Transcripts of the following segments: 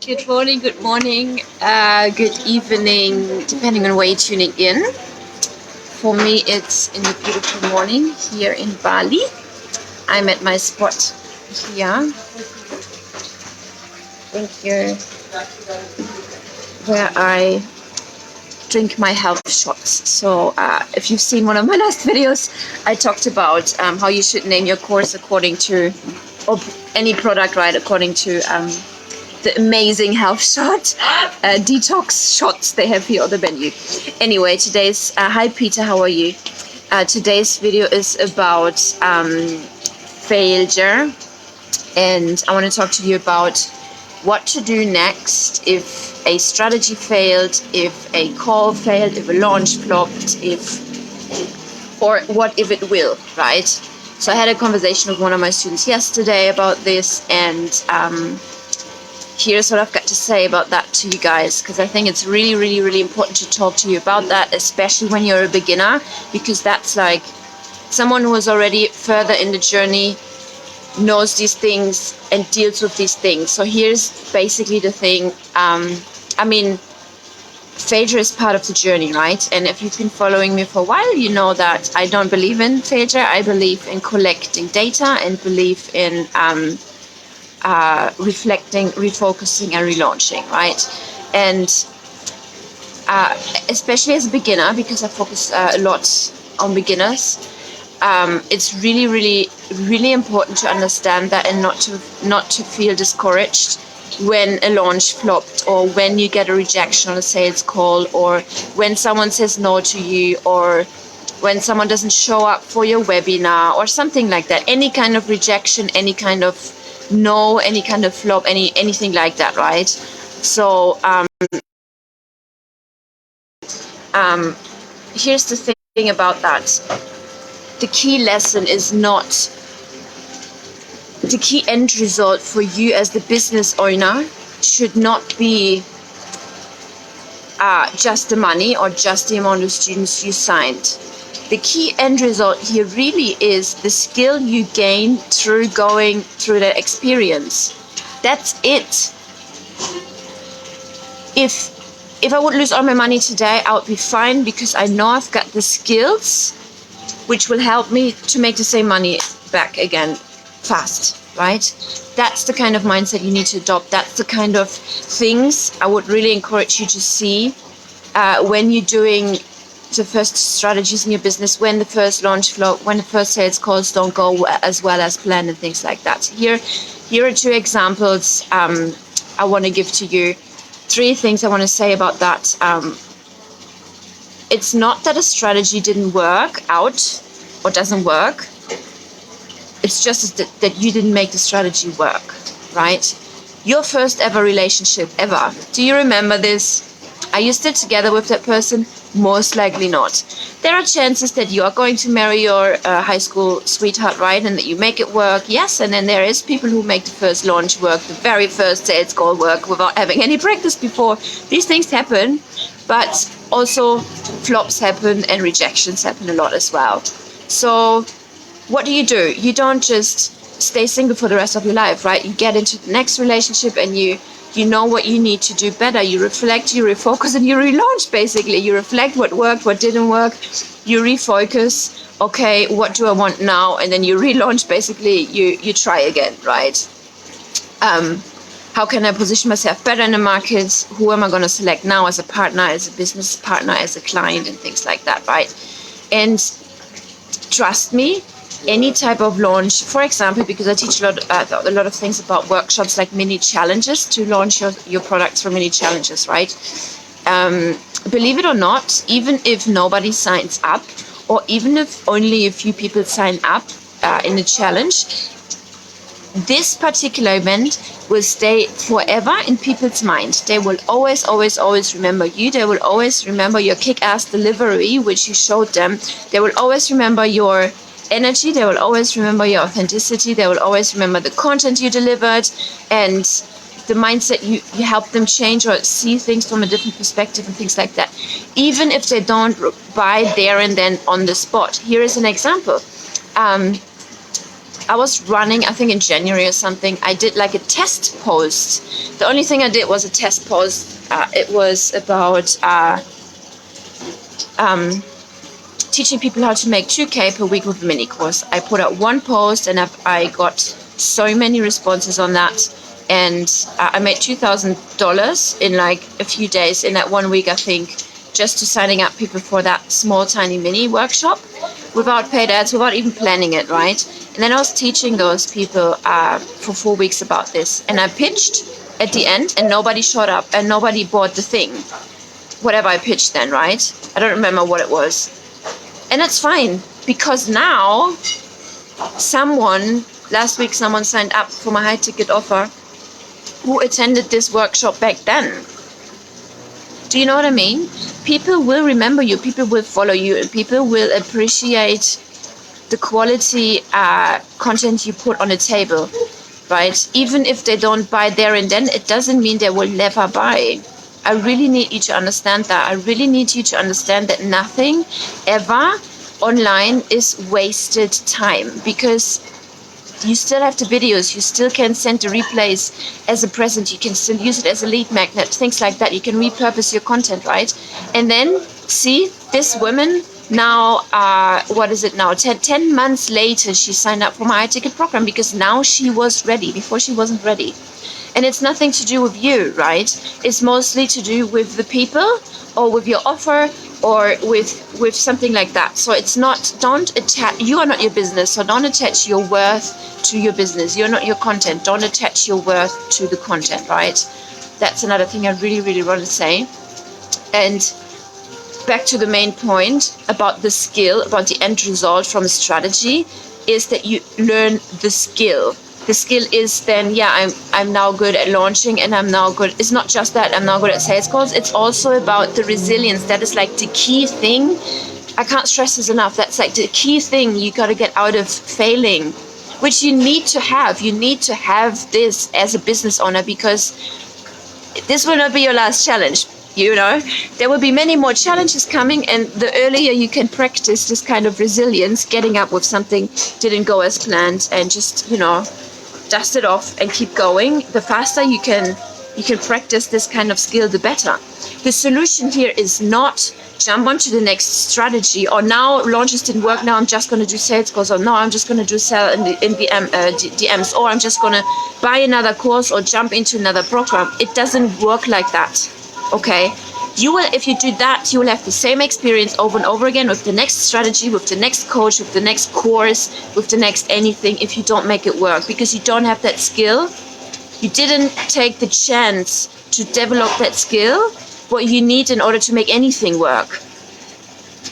Good morning, good evening, depending on where you're tuning in. For me, it's in the beautiful morning here in Bali. I'm at my spot here. Thank you. Where I drink my health shots. So if you've seen one of my last videos, I talked about how you should name your course according to, or any product, right, according to the amazing health shot, detox shots they have here on the menu. Anyway, hi Peter, how are you? Today's video is about failure, and I want to talk to you about what to do next if a strategy failed, if a call failed, if a launch flopped, or what if it will, right? So I had a conversation with one of my students yesterday about this, and here's what I've got to say about that to you guys, because I think it's really, really, really important to talk to you about that, especially when you're a beginner, because that's like someone who is already further in the journey, knows these things and deals with these things. So here's basically the thing. Failure is part of the journey, right? And if you've been following me for a while, you know that I don't believe in failure. I believe in collecting data and believe in reflecting, refocusing, and relaunching, right? And especially as a beginner, because I focus a lot on beginners, it's really, really, really important to understand that, and not to feel discouraged when a launch flopped, or when you get a rejection on a sales call, or when someone says no to you, or when someone doesn't show up for your webinar or something like that. Any kind of rejection, any kind of no, any kind of flop, anything like that, right? So here's the thing about that. The key lesson is not the key end result for you as the business owner should not be just the money or just the amount of students you signed. The key end result here really is the skill you gain through going through that experience. That's it. If I would lose all my money today, I would be fine, because I know I've got the skills which will help me to make the same money back again fast, right? That's the kind of mindset you need to adopt. That's the kind of things I would really encourage you to see when you're doing the first strategies in your business, when the first launch flow, when the first sales calls don't go as well as planned, and things like that. Here are two examples I want to give to you. Three things I want to say about that. It's not that a strategy didn't work out or doesn't work. It's just that you didn't make the strategy work, right? Your first ever relationship ever. Do you remember this? Are you still together with that person? Most likely not. There are chances that you are going to marry your high school sweetheart, right? And that you make it work, yes. And then there is people who make the first launch work, the very first sales call work without having any practice before. These things happen, but also flops happen and rejections happen a lot as well. So what do? You don't just stay single for the rest of your life, right? You get into the next relationship and you know what you need to do better. You reflect, you refocus, and you relaunch, basically. You reflect what worked, what didn't work. You refocus, okay, what do I want now? And then you relaunch, basically. You try again, right? How can I position myself better in the market? Who am I going to select now as a partner, as a business partner, as a client, and things like that, right? And trust me, any type of launch, for example, because I teach a lot of things about workshops, like mini challenges, to launch your products for mini challenges, right? Believe it or not, even if nobody signs up, or even if only a few people sign up in a challenge, this particular event will stay forever in people's mind. They will always, always, always remember you. They will always remember your kick-ass delivery, which you showed them. They will always remember your energy. They will always remember your authenticity. They will always remember the content you delivered and the mindset you helped them change, or see things from a different perspective and things like that. Even if they don't buy there and then on the spot. Here is an example. I was running, I think in January or something. I did like a test post. The only thing I did was a test post. It was about teaching people how to make 2K per week with a mini course. I put out one post and I got so many responses on that. And I made $2,000 in like a few days in that 1 week, I think, just to signing up people for that small, tiny mini workshop without paid ads, without even planning it, right? And then I was teaching those people for 4 weeks about this. And I pitched at the end and nobody showed up and nobody bought the thing. Whatever I pitched then, right? I don't remember what it was. And that's fine, because now last week someone signed up for my high ticket offer who attended this workshop back then. Do you know what I mean? People will remember you, people will follow you, and people will appreciate the quality content you put on the table, right? Even if they don't buy there and then, it doesn't mean they will never buy. I really need you to understand that. I really need you to understand that nothing ever online is wasted time, because you still have the videos, you still can send the replays as a present, you can still use it as a lead magnet, things like that. You can repurpose your content, right? And then see this woman now, what is it now? 10 months later, she signed up for my high ticket program because now she was ready. Before she wasn't ready. And it's nothing to do with you, right? It's mostly to do with the people or with your offer or with something like that. So it's not, you are not your business, so don't attach your worth to your business. You're not your content. Don't attach your worth to the content, right? That's another thing I really, really want to say. And back to the main point about the skill, about the end result from a strategy, is that you learn the skill. The skill is then, I'm now good at launching, and I'm now good. It's not just that I'm now good at sales calls. It's also about the resilience. That is like the key thing. I can't stress this enough. That's like the key thing you got to get out of failing, which you need to have. You need to have this as a business owner, because this will not be your last challenge. You know, there will be many more challenges coming, and the earlier you can practice this kind of resilience, getting up with something didn't go as planned, and just, dust it off and keep going, the faster you can practice this kind of skill, the better. The solution here is not jump onto the next strategy, or now launches didn't work, now I'm just going to do sales calls, or no, I'm just going to do sell in the DMs, or I'm just going to buy another course or jump into another program. It doesn't work like that. Okay, if you do that, you will have the same experience over and over again with the next strategy, with the next coach, with the next course, with the next anything, if you don't make it work, because you don't have that skill. You didn't take the chance to develop that skill, what you need in order to make anything work.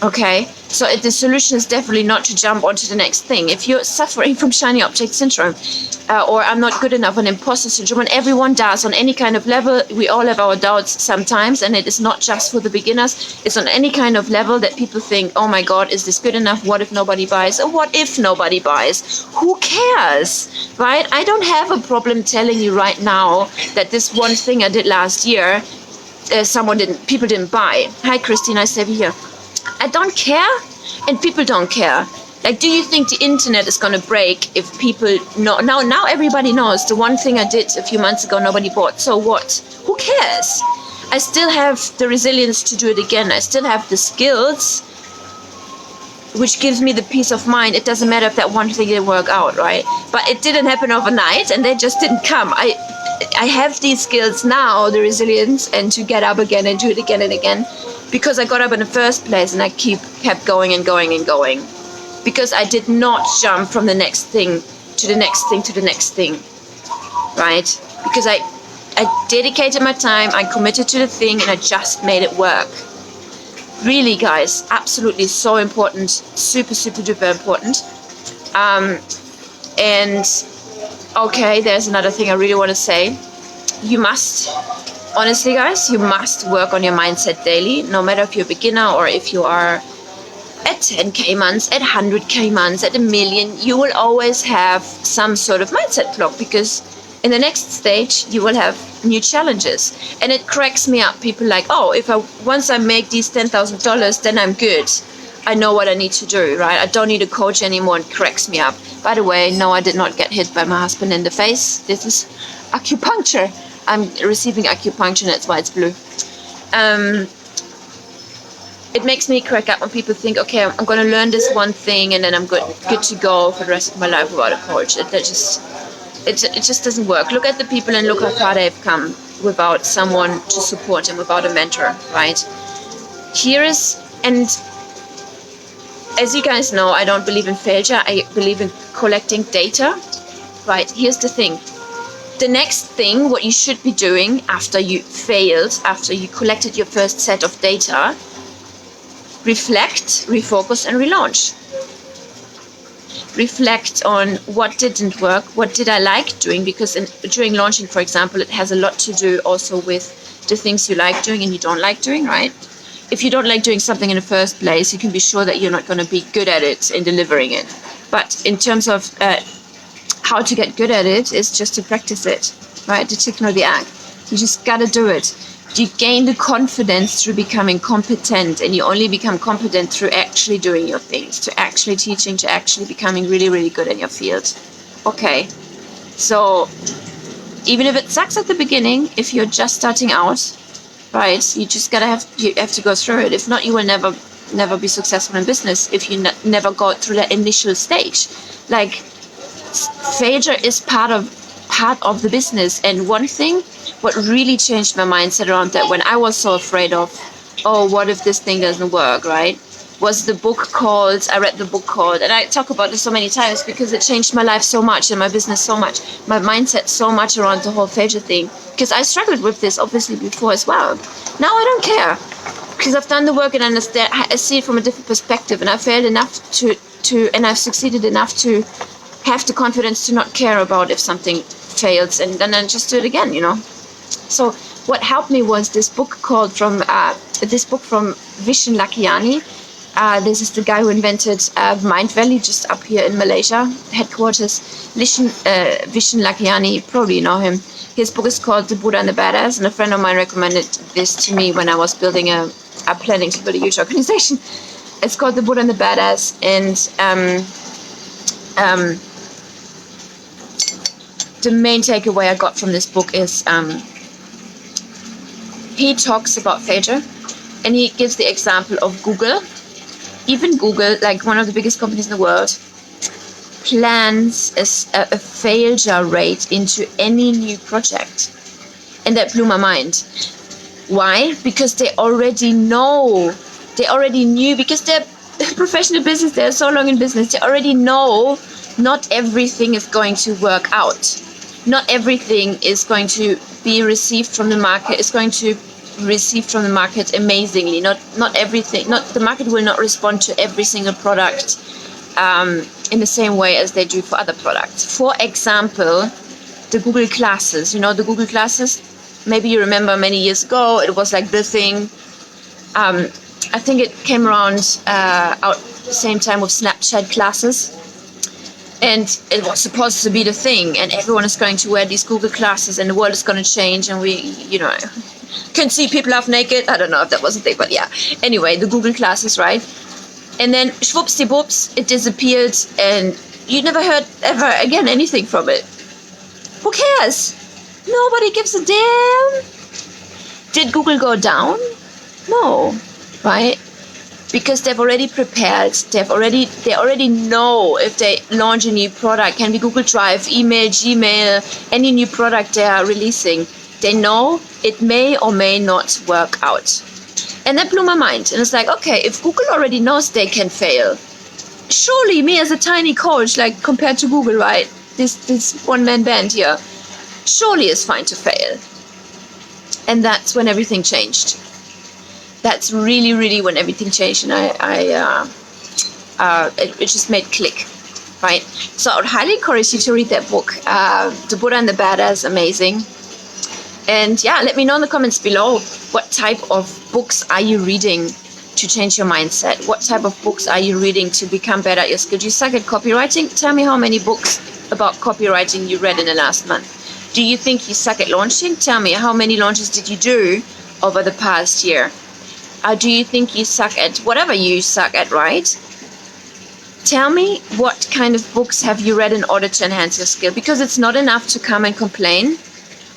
Okay, so the solution is definitely not to jump onto the next thing. If you're suffering from shiny object syndrome, or I'm not good enough, an imposter syndrome, and everyone does on any kind of level, we all have our doubts sometimes, and it is not just for the beginners, it's on any kind of level that people think, oh my God, is this good enough? What if nobody buys? Or what if nobody buys? Who cares, right? I don't have a problem telling you right now that this one thing I did last year, people didn't buy. Hi, Christine, nice to have you here. I don't care, and people don't care. Like, do you think the internet is going to break if people know? Now everybody knows. The one thing I did a few months ago, nobody bought. So what? Who cares? I still have the resilience to do it again. I still have the skills, which gives me the peace of mind. It doesn't matter if that one thing didn't work out, right? But it didn't happen overnight, and they just didn't come. I have these skills now, the resilience, and to get up again and do it again and again, because I got up in the first place, and I kept going and going and going, because I did not jump from the next thing to the next thing to the next thing, right? Because I dedicated my time, I committed to the thing, and I just made it work. Really, guys, absolutely so important, super, super duper important. And okay, there's another thing I really want to say. You must, honestly, guys, you must work on your mindset daily, no matter if you're a beginner or if you are at 10K months, at 100K months, at 1 million. You will always have some sort of mindset block, because in the next stage you will have new challenges. And it cracks me up. People like, oh, once I make these $10,000, then I'm good. I know what I need to do, right? I don't need a coach anymore. It cracks me up. By the way, no, I did not get hit by my husband in the face. This is acupuncture. I'm receiving acupuncture, and that's why it's blue. It makes me crack up when people think, okay, I'm going to learn this one thing and then I'm good to go for the rest of my life without a coach. It just doesn't work. Look at the people and look how far they've come without someone to support them, without a mentor, right? And as you guys know, I don't believe in failure. I believe in collecting data, right? Here's the thing. The next thing, what you should be doing after you failed, after you collected your first set of data, reflect, refocus, and relaunch. Reflect on what didn't work, what did I like doing, because during launching, for example, it has a lot to do also with the things you like doing and you don't like doing, right? If you don't like doing something in the first place, you can be sure that you're not going to be good at it in delivering it. But in terms of how to get good at it is just to practice it, right? The chicken or the egg. You just got to do it. You gain the confidence through becoming competent, and you only become competent through actually doing your things, to actually teaching, to actually becoming really, really good in your field. Okay, so even if it sucks at the beginning, if you're just starting out, right, you just you have to go through it. If not, you will never be successful in business if you never go through that initial stage. Like, failure is part of the business. And one thing, what really changed my mindset around that, when I was so afraid of, oh, what if this thing doesn't work, right, was I read the book called, and I talk about this so many times because it changed my life so much and my business so much, my mindset so much around the whole failure thing, because I struggled with this obviously before as well. Now I don't care, because I've done the work and understand, I see it from a different perspective, and I failed enough and I've succeeded enough to have the confidence to not care about if something fails, and then just do it again, So what helped me was this book from Vishen Lakhiani. This is the guy who invented Mind Valley, just up here in Malaysia, headquarters. Vishen Lakhiani, probably you know him. His book is called The Buddha and the Badass, and a friend of mine recommended this to me when I was planning to build a huge organization. It's called The Buddha and the Badass, and the main takeaway I got from this book is he talks about failure, and he gives the example of Google. Even Google, like one of the biggest companies in the world, plans a failure rate into any new project. And that blew my mind. Why? Because they already know. They already knew, because they're professional business, they're so long in business, they already know not everything is going to work out. Not everything is going to be received from the market. It's going to receive from the market amazingly. Not everything. The market will not respond to every single product in the same way as they do for other products. For example, the Google classes. The Google classes. Maybe you remember many years ago, it was like the thing. I think it came around out the same time with Snapchat classes. And it was supposed to be the thing, and everyone is going to wear these Google classes, and the world is going to change, and we, can see people half naked. I don't know if that was a thing, but yeah. Anyway, the Google classes, right? And then schwupps-de-boops, it disappeared, and you never heard ever again anything from it. Who cares? Nobody gives a damn. Did Google go down? No, right? Because they've already prepared. They already know if they launch a new product, can be Google Drive, email, Gmail, any new product they are releasing. They know it may or may not work out. And that blew my mind. And it's like, okay, if Google already knows they can fail, surely me as a tiny coach, like compared to Google, right? This one-man band here, surely it's fine to fail. And that's when everything changed. That's really, really when everything changed, and it just made click, right? So I would highly encourage you to read that book, The Buddha and the Badass, amazing. And yeah, let me know in the comments below, what type of books are you reading to change your mindset? What type of books are you reading to become better at your skill? Do you suck at copywriting? Tell me how many books about copywriting you read in the last month. Do you think you suck at launching? Tell me, how many launches did you do over the past year? Do you think you suck at whatever you suck at, right? Tell me, what kind of books have you read in order to enhance your skill? Because it's not enough to come and complain,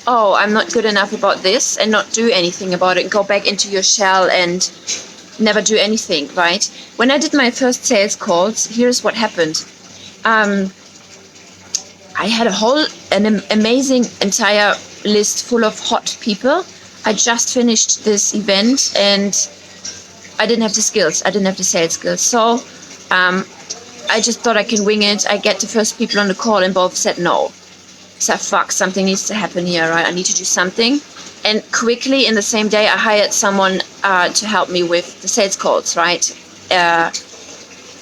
oh, I'm not good enough about this, and not do anything about it, go back into your shell and never do anything, right? When I did my first sales calls, here's what happened. I had an amazing entire list full of hot people. I just finished this event and I didn't have the skills. I didn't have the sales skills. So I just thought I can wing it. I get the first people on the call and both said no. So fuck, something needs to happen here, right? I need to do something. And quickly in the same day, I hired someone to help me with the sales calls, right?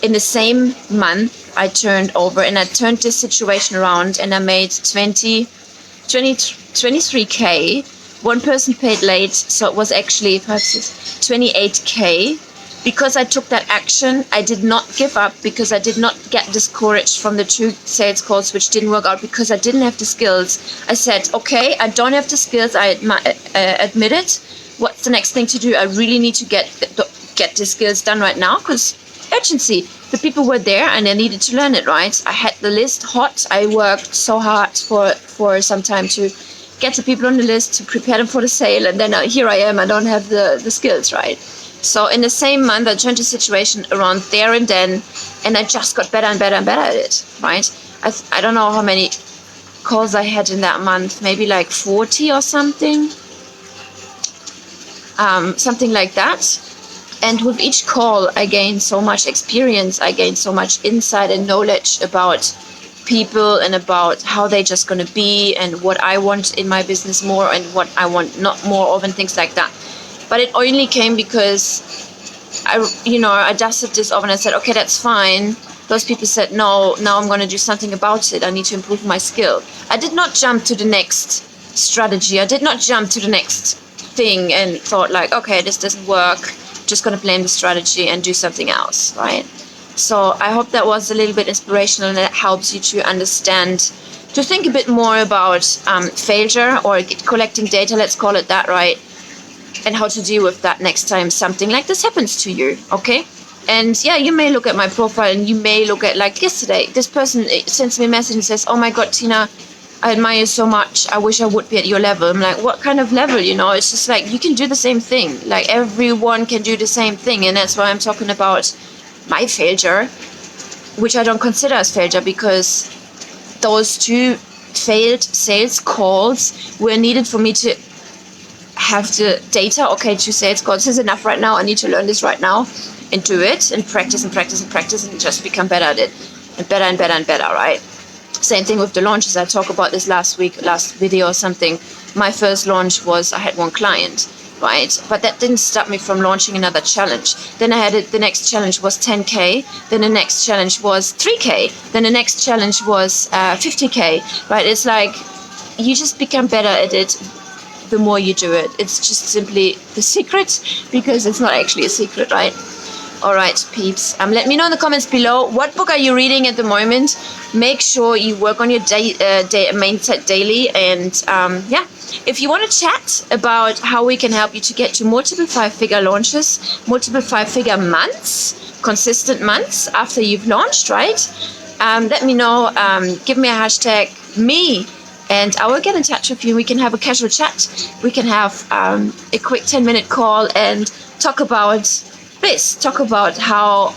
In the same month, I turned this situation around and I made 23K. One person paid late, so it was actually 28K. Because I took that action, I did not give up, because I did not get discouraged from the 2 sales calls which didn't work out because I didn't have the skills. I said, okay, I don't have the skills, I admit it. What's the next thing to do? I really need to get the skills done right now, because urgency. The people were there and I needed to learn it, right? I had the list hot. I worked so hard for some time to get the people on the list, to prepare them for the sale, and then here I am, I don't have the skills, right? So in the same month, I turned the situation around there and then, and I just got better and better and better at it, right? I don't know how many calls I had in that month, maybe like 40 or something. Something like that. And with each call, I gained so much experience, I gained so much insight and knowledge about people and about how they're just going to be and what I want in my business more and what I want not more of and things like that. But it only came because I dusted this off and I said, okay, that's fine. Those people said, no, now I'm going to do something about it. I need to improve my skill. I did not jump to the next strategy. I did not jump to the next thing and thought like, okay, this doesn't work. Just going to blame the strategy and do something else, right? So I hope that was a little bit inspirational and that helps you to understand, to think a bit more about failure or collecting data, let's call it that, right? And how to deal with that next time something like this happens to you, okay? And yeah, you may look at my profile and you may look at, like yesterday, this person sends me a message and says, oh my God, Tina, I admire you so much. I wish I would be at your level. I'm like, what kind of level? It's just like, you can do the same thing. Like everyone can do the same thing. And that's why I'm talking about my failure, which I don't consider as failure, because those 2 failed sales calls were needed for me to have the data. Okay, 2 sales calls is enough right now. I need to learn this right now and do it and practice and practice and practice and just become better at it and better and better and better, right? Same thing with the launches. I talked about this last video or something. My first launch was, I had 1 client, right? But that didn't stop me from launching another challenge. Then I had the next challenge was 10K. Then the next challenge was 3K. Then the next challenge was 50K, right? It's like you just become better at it the more you do it. It's just simply the secret, because it's not actually a secret, right? All right, peeps. Let me know in the comments below, what book are you reading at the moment? Make sure you work on your mindset daily. And yeah, if you want to chat about how we can help you to get to multiple 5-figure launches, multiple 5-figure months, consistent months after you've launched, right? Let me know. Give me a hashtag, me, and I will get in touch with you. We can have a casual chat. We can have a quick 10-minute call and talk about this. Talk about how,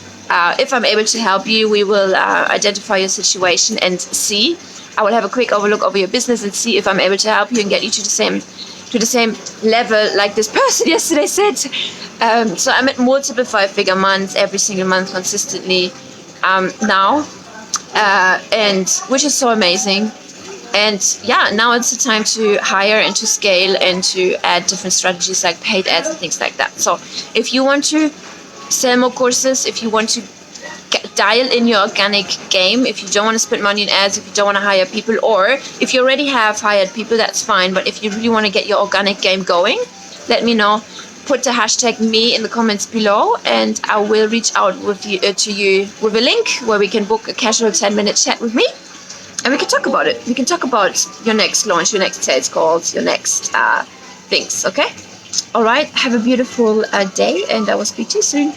if I'm able to help you, we will identify your situation and see. I will have a quick overlook over your business and see if I'm able to help you and get you to the same level like this person yesterday said. So I'm at multiple 5-figure months, every single month consistently now, and which is so amazing. And yeah, now it's the time to hire and to scale and to add different strategies like paid ads and things like that. So if you want to sell more courses, if you want to dial in your organic game, if you don't want to spend money on ads, if you don't want to hire people, or if you already have hired people, that's fine. But if you really want to get your organic game going, let me know. Put the hashtag me in the comments below and I will reach out with you, to you with a link where we can book a casual 10-minute chat with me. And we can talk about it. We can talk about your next launch, your next sales calls, your next things, okay? All right, have a beautiful day, and I will speak to you soon.